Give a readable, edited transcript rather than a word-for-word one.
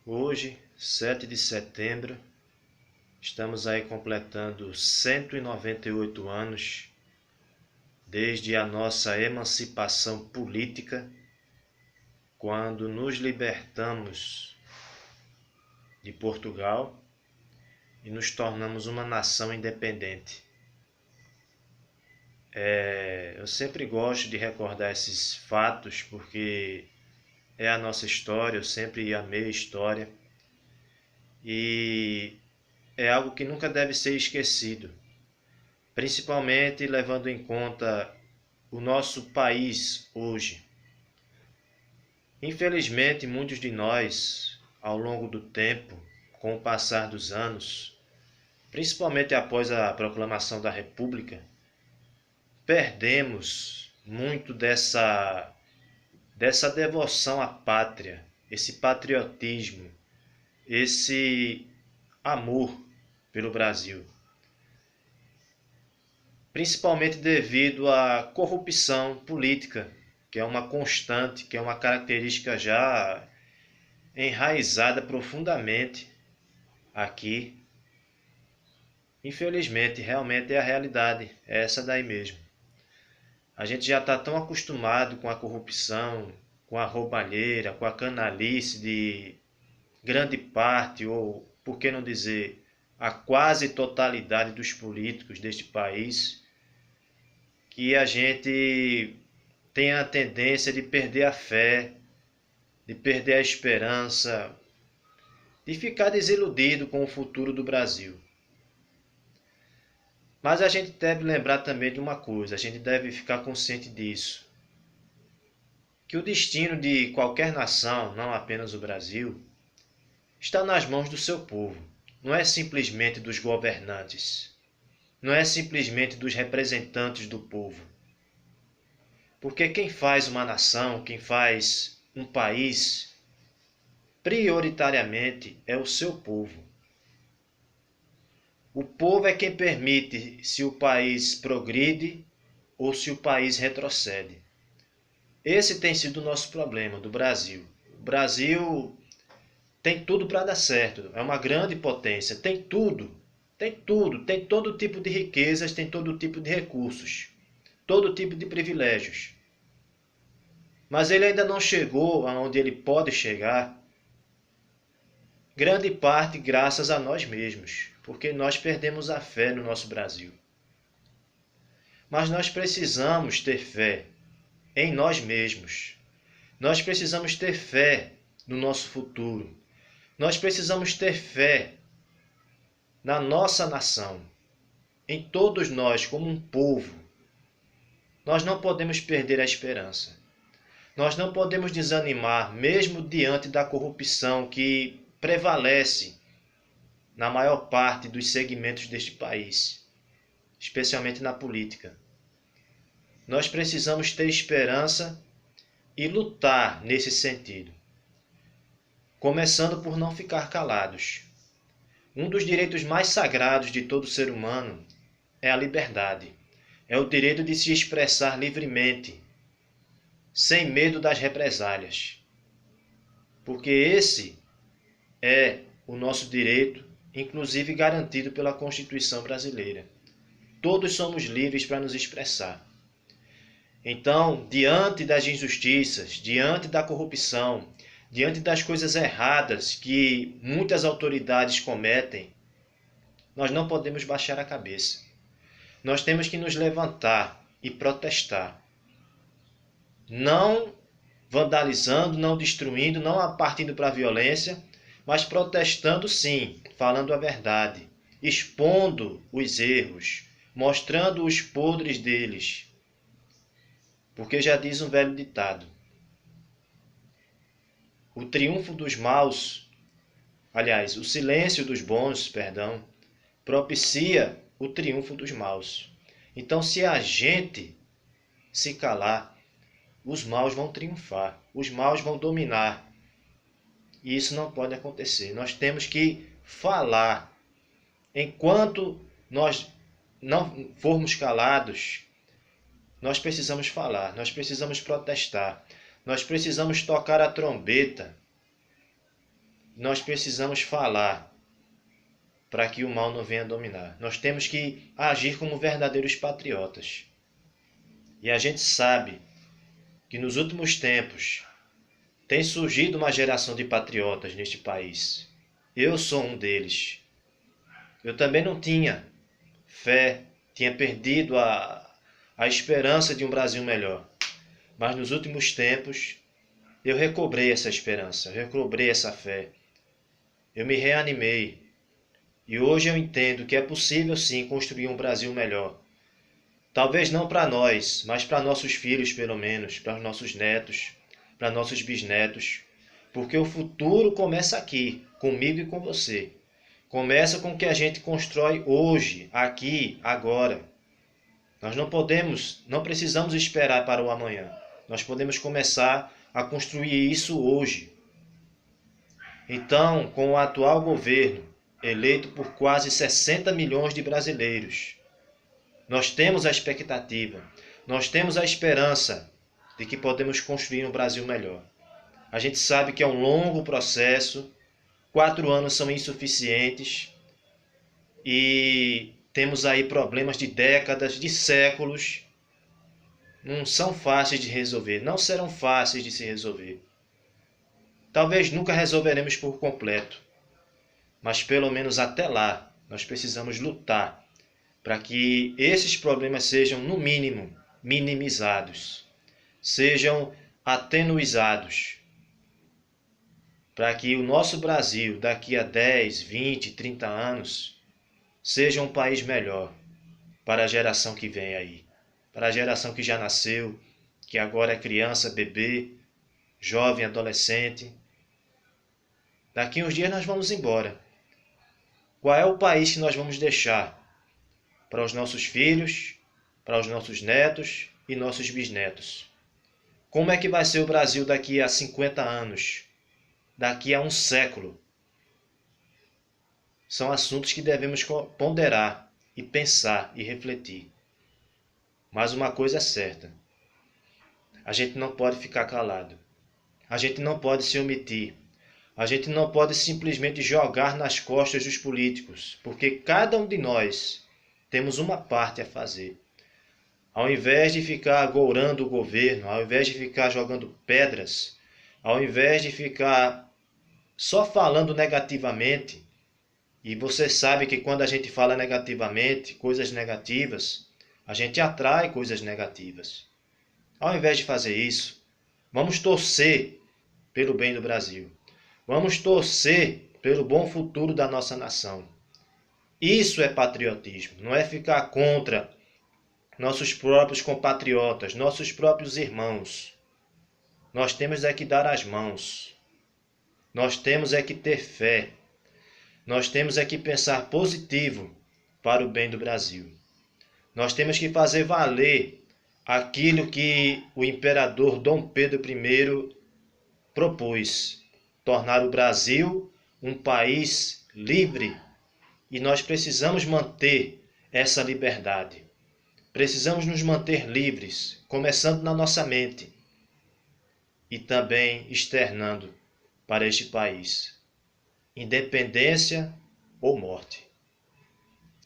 Hoje, 7 de setembro, estamos aí completando 198 anos desde a nossa emancipação política, quando nos libertamos de Portugal e nos tornamos uma nação independente. Eu sempre gosto de recordar esses fatos porque é a nossa história, eu sempre amei a história e é algo que nunca deve ser esquecido, principalmente levando em conta o nosso país hoje. Infelizmente, muitos de nós, ao longo do tempo, com o passar dos anos, principalmente após a proclamação da República, perdemos muito dessa devoção à pátria, esse patriotismo, esse amor pelo Brasil. Principalmente devido à corrupção política, que é uma constante, que é uma característica já enraizada profundamente aqui. Infelizmente, realmente é a realidade, é essa daí mesmo. A gente já está tão acostumado com a corrupção, com a roubalheira, com a canalice de grande parte, ou por que não dizer, a quase totalidade dos políticos deste país, que a gente tem a tendência de perder a fé, de perder a esperança, de ficar desiludido com o futuro do Brasil. Mas a gente deve lembrar também de uma coisa, a gente deve ficar consciente disso, que o destino de qualquer nação, não apenas o Brasil, está nas mãos do seu povo, não é simplesmente dos governantes, não é simplesmente dos representantes do povo. Porque quem faz uma nação, quem faz um país, prioritariamente é o seu povo. O povo é quem permite se o país progride ou se o país retrocede. Esse tem sido o nosso problema do Brasil. O Brasil tem tudo para dar certo, é uma grande potência, tem tudo, tem todo tipo de riquezas, tem todo tipo de recursos, todo tipo de privilégios. Mas ele ainda não chegou aonde ele pode chegar, grande parte graças a nós mesmos, porque nós perdemos a fé no nosso Brasil. Mas nós precisamos ter fé em nós mesmos. Nós precisamos ter fé no nosso futuro. Nós precisamos ter fé na nossa nação, em todos nós como um povo. Nós não podemos perder a esperança. Nós não podemos desanimar, mesmo diante da corrupção que prevalece na maior parte dos segmentos deste país, especialmente na política. Nós precisamos ter esperança e lutar nesse sentido, começando por não ficar calados. Um dos direitos mais sagrados de todo ser humano é a liberdade, é o direito de se expressar livremente, sem medo das represálias, porque esse é o nosso direito, inclusive garantido pela Constituição brasileira. Todos somos livres para nos expressar. Então, diante das injustiças, diante da corrupção, diante das coisas erradas que muitas autoridades cometem, nós não podemos baixar a cabeça. Nós temos que nos levantar e protestar. Não vandalizando, não destruindo, não partindo para a violência, mas protestando sim, falando a verdade, expondo os erros, mostrando os podres deles. Porque já diz um velho ditado: o triunfo dos maus, aliás, o silêncio dos bons, propicia o triunfo dos maus. Então, se a gente se calar, os maus vão triunfar, os maus vão dominar. E isso não pode acontecer. Nós temos que falar. Enquanto nós não formos calados, nós precisamos falar, nós precisamos protestar, nós precisamos tocar a trombeta, nós precisamos falar para que o mal não venha dominar. Nós temos que agir como verdadeiros patriotas. E a gente sabe que nos últimos tempos tem surgido uma geração de patriotas neste país. Eu sou um deles. Eu também não tinha fé, tinha perdido a esperança de um Brasil melhor. Mas nos últimos tempos eu recobrei essa esperança, eu recobrei essa fé. Eu me reanimei. E hoje eu entendo que é possível sim construir um Brasil melhor. Talvez não para nós, mas para nossos filhos pelo menos, para os nossos netos, para nossos bisnetos. Porque o futuro começa aqui, comigo e com você. Começa com o que a gente constrói hoje, aqui, agora. Nós não precisamos esperar para o amanhã. Nós podemos começar a construir isso hoje. Então, com o atual governo, eleito por quase 60 milhões de brasileiros, nós temos a expectativa, nós temos a esperança de que podemos construir um Brasil melhor. A gente sabe que é um longo processo, 4 anos são insuficientes e temos aí problemas de décadas, de séculos. Não são fáceis de resolver, não serão fáceis de se resolver. Talvez nunca resolveremos por completo, mas pelo menos até lá nós precisamos lutar para que esses problemas sejam, no mínimo, minimizados, sejam atenuizados, para que o nosso Brasil, daqui a 10, 20, 30 anos, seja um país melhor para a geração que vem aí, para a geração que já nasceu, que agora é criança, bebê, jovem, adolescente. Daqui a uns dias nós vamos embora. Qual é o país que nós vamos deixar para os nossos filhos, para os nossos netos e nossos bisnetos? Como é que vai ser o Brasil daqui a 50 anos? Daqui a um século? São assuntos que devemos ponderar e pensar e refletir. Mas uma coisa é certa: a gente não pode ficar calado. A gente não pode se omitir. A gente não pode simplesmente jogar nas costas dos políticos, porque cada um de nós temos uma parte a fazer. Ao invés de ficar agourando o governo, ao invés de ficar jogando pedras, ao invés de ficar só falando negativamente, e você sabe que quando a gente fala negativamente, coisas negativas, a gente atrai coisas negativas. Ao invés de fazer isso, vamos torcer pelo bem do Brasil. Vamos torcer pelo bom futuro da nossa nação. Isso é patriotismo, não é ficar contra nossos próprios compatriotas, nossos próprios irmãos. Nós temos é que dar as mãos. Nós temos é que ter fé. Nós temos é que pensar positivo para o bem do Brasil. Nós temos que fazer valer aquilo que o imperador Dom Pedro I propôs: tornar o Brasil um país livre. E nós precisamos manter essa liberdade. Precisamos nos manter livres, começando na nossa mente e também externando para este país. Independência ou morte.